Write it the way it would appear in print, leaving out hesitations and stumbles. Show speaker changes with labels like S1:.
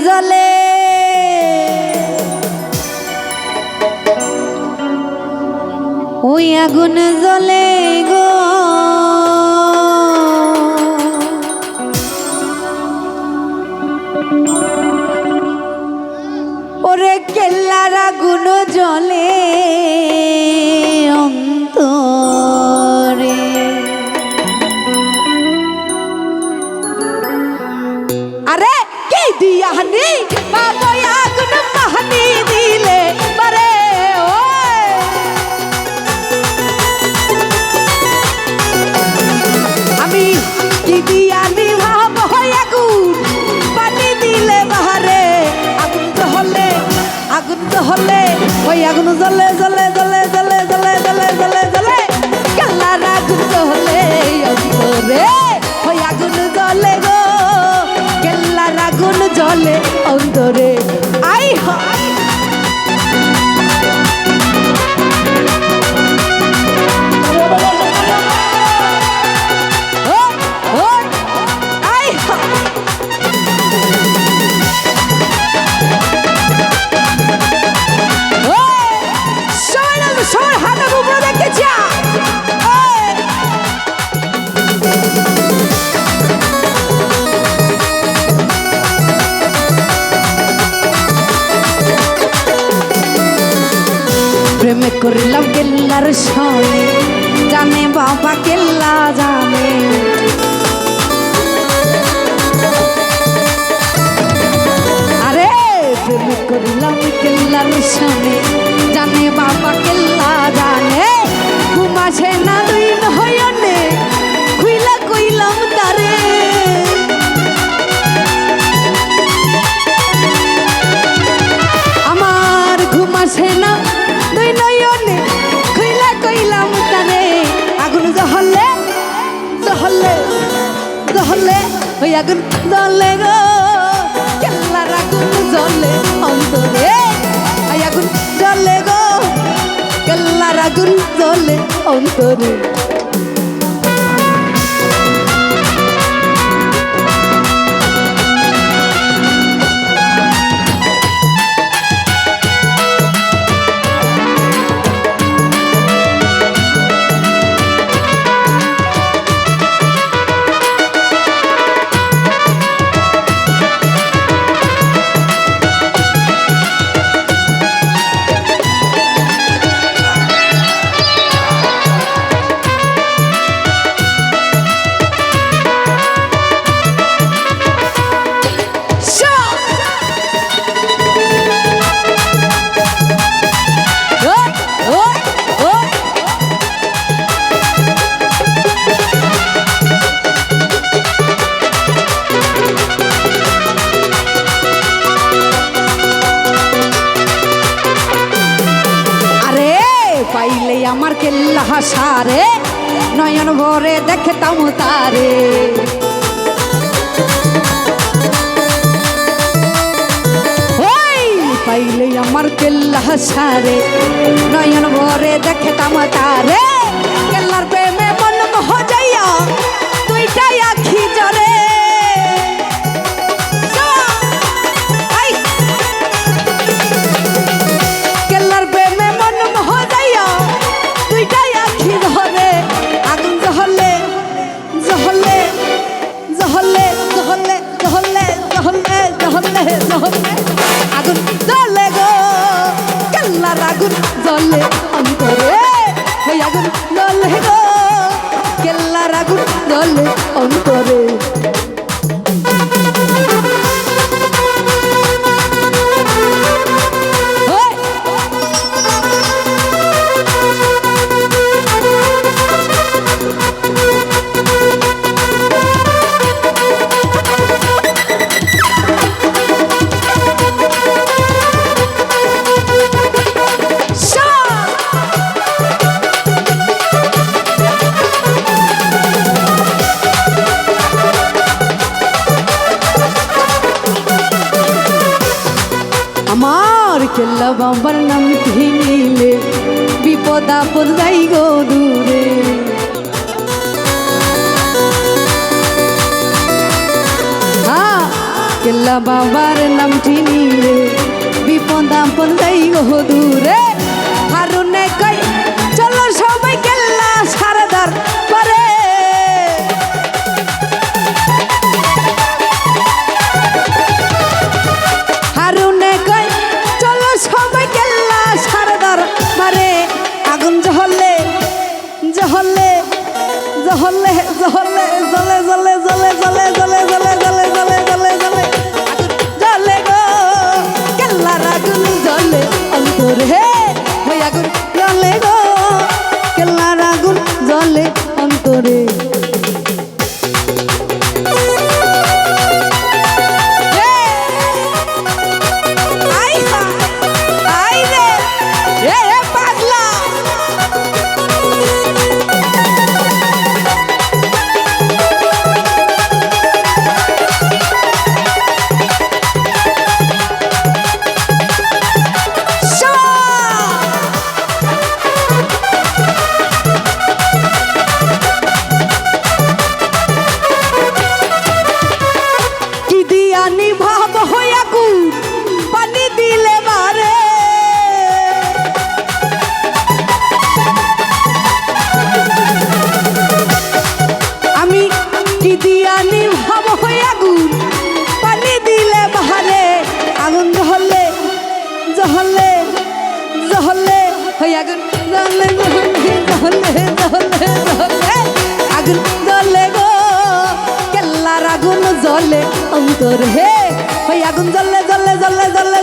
S1: জ্বলে ওই আগুন জ্বলে গো ওরে কেল্লার আগুন জ্বলে অন্তরে আরে কি দিয়ানি বাবা আগুন মাহানি দিলে পারে আমি কি দিয়ানি ভাব আগুন পানি দিলে বাহারে আগুন তো হলে ওই আগুন জ্বলে জ্বলে জ্বলে জ্বলে জ্বলে জ্বলে জ্বলে জ্বলে কালার আগুন জ্বলে অন্তরে ওই আগুন জ্বলে গো কেল্লার আগুন জ্বলে অন্তরে আই প্রেমে করলাম কেল্লার সনে জানে বাবা কেল্লা জানে আরে প্রেমে করলাম কেল্লার সনে জানে বাবা কেল্লা জানে ঘুমাছে না দুই নহয়নে খুইলা কইলাম তারে আমার ঘুমাছে না দুই নয়নে খুইলা কইলাম তারে আগুন জ্বলে জ্বলে জ্বলে ওই আগুন জ্বলে গো কেল্লার আগুন জ্বলে অন্তরে ওই আগুন জ্বলে গো কেল্লার আগুন জ্বলে অন্তরে পাইলে আমার কেল্লা হাসারে নয়ন ভরে দেখতাম তারে পাইলে আমার কেল্লা হাসারে নয়ন ভরে দেখতাম তারে কেল্লার প্রেমে মন মোহ যাইয়া দুইটাই আখি জরে কেল্লার প্রেমে মন মোহ যাইয়া দুইটাই আখি ধরে আগুন জ্বলে জ্বলে জ্বলে জ্বলে জ্বলে জ্বলে জ্বলে জ্বলে আগুন জ্বলে গো কেল্লার আগুন জ্বলে অন্তরে ওই আগুন জ্বলে গো কেল্লার আগুন জ্বলে অন্তরে কেল্লা বাবার নাম নিলে বিপদ আপদ যাই গো দূরে কেল্লা বাবার নামটি নিয়ে বিপদ আপন যাই গো দূরে হারুনে কই চলো সবাই কেল্লা সারদার করে হারুনে কই চলো সবাই কেল্লা সারদার মারে আগুন জ্বলে জ্বলে জ্বলে জ্বলে জ্বলে জ্বলে জ্বলে জ্বলে জ্বলে জ্বলে জ্বলে জ্বলে জ্বলে জ্বলে জ্বলে গো কেল্লার আগুন জ্বলে অন্তরে হে ওই আগুন জ্বলে গো কেল্লার আগুন জ্বলে অন্তরে জ্বলে জ্বলে ওই আগুন জ্বলে জ্বলে জ্বলে জ্বলে জ্বলে আগুন জ্বলে গো কেল্লার আগুন জ্বলে অন্তর হে ওই আগুন জ্বলে জ্বলে জ্বলে জ্বলে